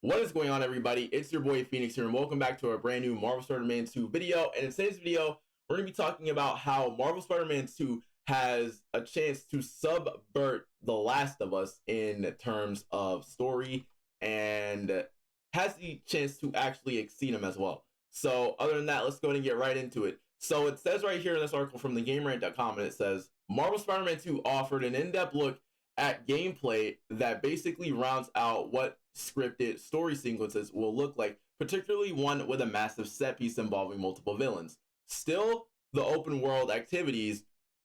What is going on, everybody? It's your boy Phoenix here, and welcome back to a brand new Marvel Spider-Man 2 video. And in today's video, we're going to be talking about how Marvel Spider-Man 2 has a chance to subvert The Last of Us in terms of story, and has the chance to actually exceed him as well. So other than that, let's go ahead and get right into it. So it says right here in this article from thegamerant.com, and it says, Marvel Spider-Man 2 offered an in-depth look at gameplay that basically rounds out what scripted story sequences will look like, particularly one with a massive set piece involving multiple villains. Still, the open world activities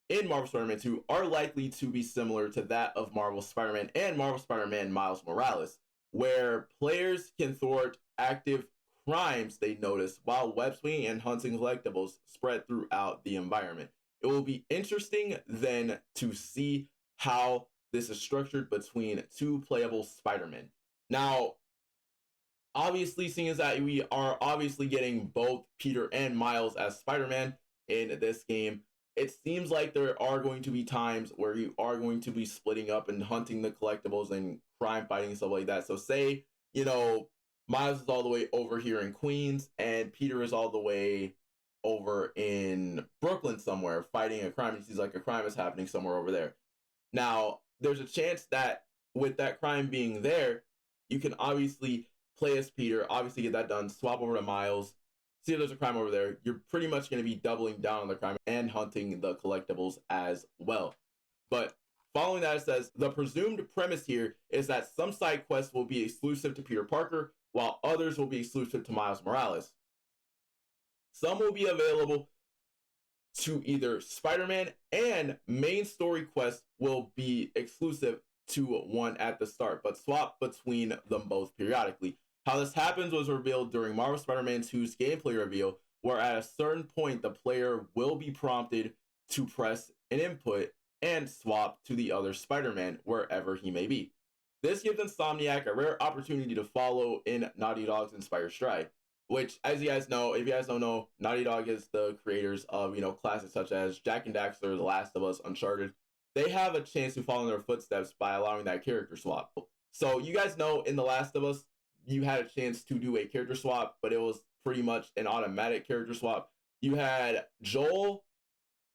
in Marvel Spider-Man 2 are likely to be similar to that of Marvel Spider-Man and Marvel Spider-Man Miles Morales, where players can thwart active crimes they notice while web swinging and hunting collectibles spread throughout the environment. It will be interesting then to see how this is structured between two playable Spider-Men. Now, obviously, seeing as that we are obviously getting both Peter and Miles as Spider-Man in this game, it seems like there are going to be times where you are going to be splitting up and hunting the collectibles and crime fighting and stuff like that. So say, Miles is all the way over here in Queens and Peter is all the way over in Brooklyn somewhere fighting a crime. He sees like a crime is happening somewhere over there. Now, there's a chance that with that crime being there, you can obviously play as Peter, obviously get that done, swap over to Miles, see if there's a crime over there. You're pretty much going to be doubling down on the crime and hunting the collectibles as well. But following that, it says, the presumed premise here is that some side quests will be exclusive to Peter Parker, while others will be exclusive to Miles Morales. Some will be available to either Spider-Man, and main story quests will be exclusive to one at the start, but swap between them both periodically. How this happens was revealed during Marvel Spider-Man 2's gameplay reveal, where at a certain point the player will be prompted to press an input and swap to the other Spider-Man wherever he may be. This gives Insomniac a rare opportunity to follow in Naughty Dog's inspired stride, which, as you guys know, if you guys don't know, Naughty Dog is the creators of, classics such as Jak and Daxter, The Last of Us, Uncharted. They have a chance to follow in their footsteps by allowing that character swap. So you guys know in The Last of Us, you had a chance to do a character swap, but it was pretty much an automatic character swap. You had Joel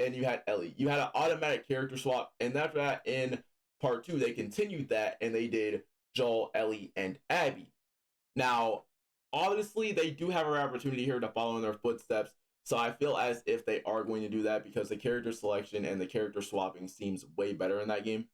and you had Ellie. You had an automatic character swap, and after that, in part 2, they continued that, and they did Joel, Ellie, and Abby. Now, obviously, they do have an opportunity here to follow in their footsteps, so I feel as if they are going to do that because the character selection and the character swapping seems way better in that game.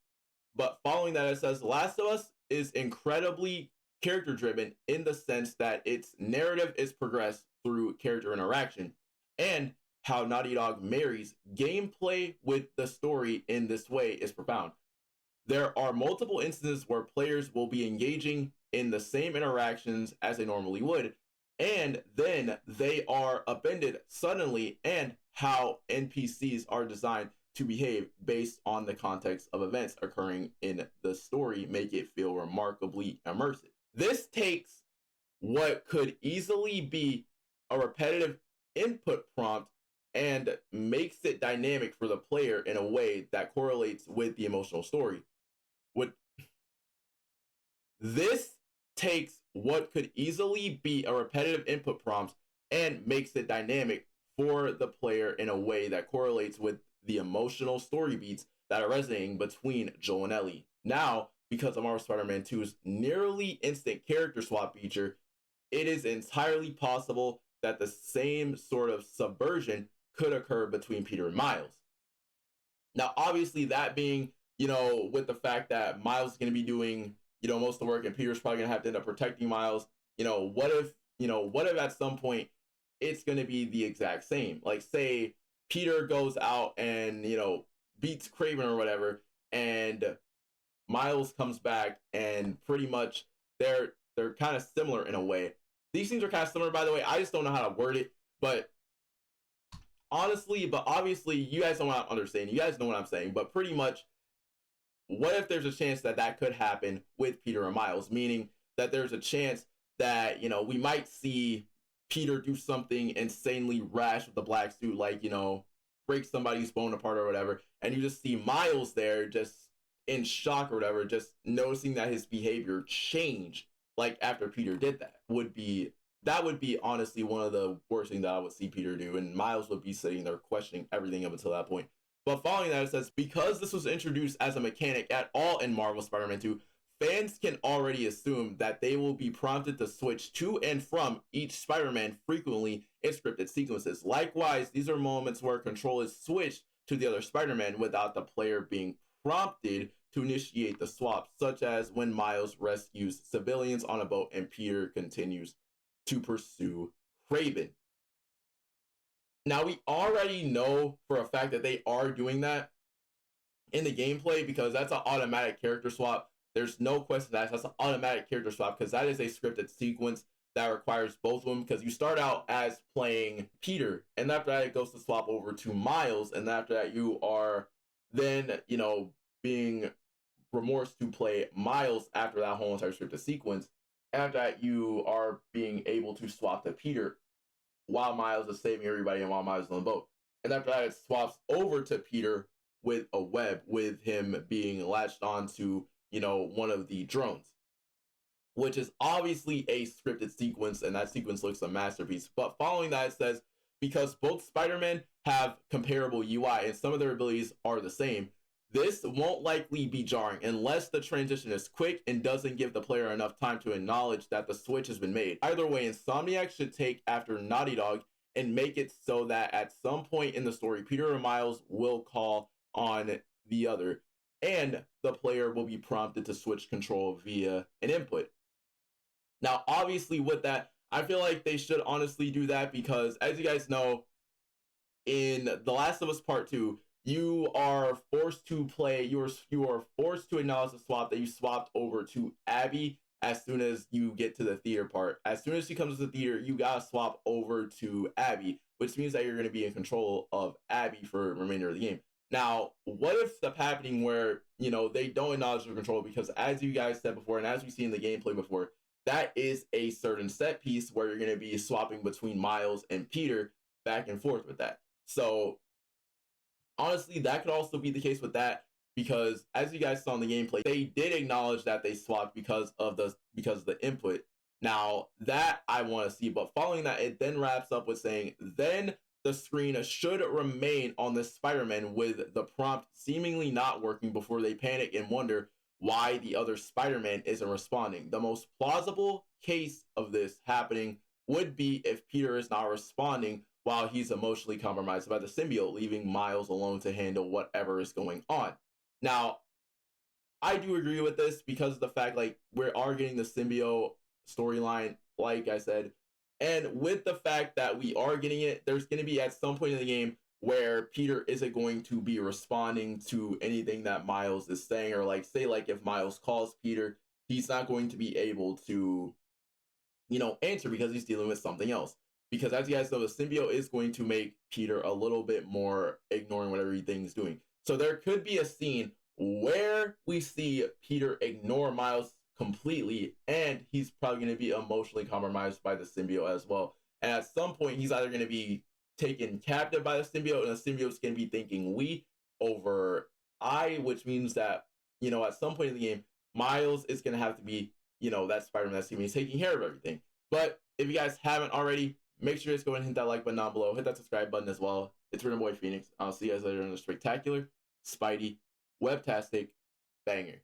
But following that, it says, Last of Us is incredibly character-driven in the sense that its narrative is progressed through character interaction, and how Naughty Dog marries gameplay with the story in this way is profound. There are multiple instances where players will be engaging in the same interactions as they normally would, and then they are upended suddenly, and how NPCs are designed to behave based on the context of events occurring in the story make it feel remarkably immersive. This takes what could easily be a repetitive input prompt and makes it dynamic for the player in a way that correlates with the emotional story. This takes what could easily be a repetitive input prompt and makes it dynamic for the player in a way that correlates with the emotional story beats that are resonating between Joel and Ellie. Now, because of Marvel Spider-Man 2's nearly instant character swap feature, it is entirely possible that the same sort of subversion could occur between Peter and Miles. Now, obviously, that being, with the fact that Miles is going to be doing most of the work, and Peter's probably gonna have to end up protecting Miles. What if at some point it's gonna be the exact same? Like, say Peter goes out and beats Craven or whatever, and Miles comes back, and pretty much they're kind of similar in a way. These things are kind of similar, by the way. I just don't know how to word it, but obviously, you guys don't understand. You guys know what I'm saying, but pretty much, what if there's a chance that that could happen with Peter and Miles? Meaning that there's a chance that, we might see Peter do something insanely rash with the black suit, like, break somebody's bone apart or whatever. And you just see Miles there just in shock or whatever, just noticing that his behavior changed like after Peter did that would be honestly one of the worst things that I would see Peter do, and Miles would be sitting there questioning everything up until that point. But following that, it says, because this was introduced as a mechanic at all in Marvel Spider-Man 2, fans can already assume that they will be prompted to switch to and from each Spider-Man frequently in scripted sequences. Likewise, these are moments where control is switched to the other Spider-Man without the player being prompted to initiate the swap, such as when Miles rescues civilians on a boat and Peter continues to pursue Kraven. Now, we already know for a fact that they are doing that in the gameplay because that's an automatic character swap. There's no question that's an automatic character swap because that is a scripted sequence that requires both of them, because you start out as playing Peter, and after that it goes to swap over to Miles, and after that you are then, being remorse to play Miles after that whole entire scripted sequence. After that, you are being able to swap to Peter while Miles is saving everybody and while Miles is on the boat. And after that, it swaps over to Peter with a web, with him being latched onto, one of the drones, which is obviously a scripted sequence, and that sequence looks a masterpiece. But following that, it says, because both Spider-Man have comparable UI and some of their abilities are the same, this won't likely be jarring unless the transition is quick and doesn't give the player enough time to acknowledge that the switch has been made. Either way, Insomniac should take after Naughty Dog and make it so that at some point in the story, Peter and Miles will call on the other, and the player will be prompted to switch control via an input. Now, obviously, with that, I feel like they should honestly do that because, as you guys know, in The Last of Us Part 2, you are forced to acknowledge the swap that you swapped over to Abby as soon as you get to the theater part. As soon as she comes to the theater, you gotta swap over to Abby, which means that you're gonna be in control of Abby for the remainder of the game. Now, what if the happening where, they don't acknowledge your control, because as you guys said before, and as we see in the gameplay before, that is a certain set piece where you're gonna be swapping between Miles and Peter back and forth with that. So honestly, that could also be the case with that, because as you guys saw in the gameplay, they did acknowledge that they swapped because of the input. Now, that I want to see, but following that, it then wraps up with saying, then the screen should remain on the Spider-Man with the prompt seemingly not working before they panic and wonder why the other Spider-Man isn't responding. The most plausible case of this happening would be if Peter is not responding while he's emotionally compromised by the symbiote, leaving Miles alone to handle whatever is going on. Now, I do agree with this because of the fact, we are getting the symbiote storyline, like I said, and with the fact that we are getting it, there's going to be at some point in the game where Peter isn't going to be responding to anything that Miles is saying, or say if Miles calls Peter, he's not going to be able to, answer because he's dealing with something else. Because as you guys know, the symbiote is going to make Peter a little bit more ignoring whatever everything's doing. So there could be a scene where we see Peter ignore Miles completely, and he's probably going to be emotionally compromised by the symbiote as well. And at some point, he's either going to be taken captive by the symbiote, and the symbiote's going to be thinking we over I, which means that, at some point in the game, Miles is going to have to be, that Spider-Man that's going to be taking care of everything. But if you guys haven't already, make sure to go and hit that like button down below. Hit that subscribe button as well. It's your boy Phoenix. I'll see you guys later in a spectacular, Spidey, webtastic banger.